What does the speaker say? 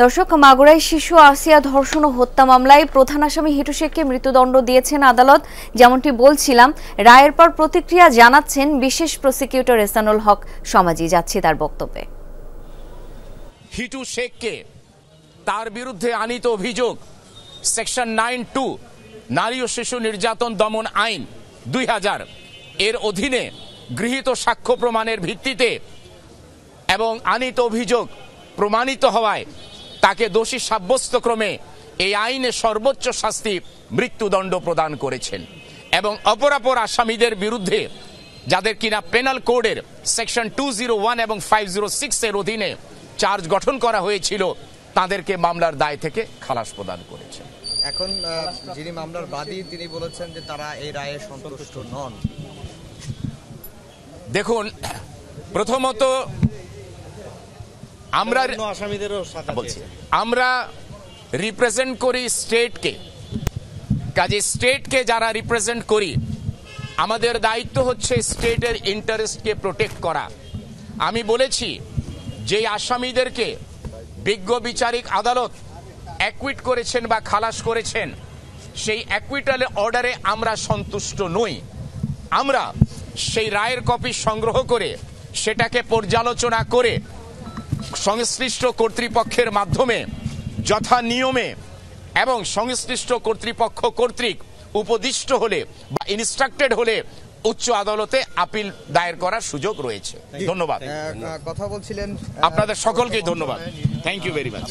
দর্শক, মাগুরায় শিশু আসিয়া ধর্ষণ ও হত্যা মামলায় প্রধান আসামি হিটু শেখকে মৃত্যুদণ্ড দিয়েছেন আদালত। যেমনটি বলছিলাম, রায়ের পর প্রতিক্রিয়া জানাচ্ছেন বিশেষ প্রসিকিউটর এহসানুল হক সমাজি। যাচ্ছি তার বক্তব্যে। হিটু শেখকে তার বিরুদ্ধে আনিত অভিযোগ সেকশন 9(2) নারী ও শিশু নির্যাতন দমন আইন 2000 এর অধীনে গৃহীত সাক্ষ্য প্রমাণের ভিত্তিতে এবং আনিত অভিযোগ প্রমাণিত হওয়ায় তাকে দোষী সাব্যস্ত ক্রমে এই আইনে সর্বোচ্চ শাস্তি মৃত্যুদণ্ড প্রদান করেছেন। এবং অপরাপর আসামিদের বিরুদ্ধে যাদের কিনা পেনাল কোডের সেকশন 201 এবং 506 এর অধীনে চার্জ গঠন করা হয়েছিল, তাদেরকে মামলার দায় থেকে খালাস প্রদান করেছেন। এখন যিনি মামলার বাদী তিনি বলেছেন যে তারা এই রায়ে সন্তুষ্ট নন। দেখুন, প্রথমত আমরা রিপ্রেজেন্ট করি স্টেটকে, কাজে স্টেটকে যারা রিপ্রেজেন্ট করি আমাদের দায়িত্ব হচ্ছে স্টেটের ইন্টারেস্টকে প্রোটেক্ট করা। আমি বলেছি যে আসামিদেরকে বিজ্ঞ বিচারিক আদালত অ্যাকুইট করেছেন বা খালাস করেছেন, সেই অ্যাকুইটাল অর্ডারে আমরা সন্তুষ্ট নই। আমরা সেই রায়ের কপি সংগ্রহ করে সেটাকে পর্যালোচনা করে সংশ্লিষ্ট কর্তৃপক্ষের মাধ্যমে যথা নিয়মে এবং সংশ্লিষ্ট কর্তৃপক্ষ কর্তৃক উপদিষ্ট হলে বা ইনস্ট্রাক্টেড হলে উচ্চ আদালতে আপিল দায়ের করার সুযোগ রয়েছে। ধন্যবাদ। কথা বলছিলেন আপনাদের সকলকে ধন্যবাদ। Thank you very much.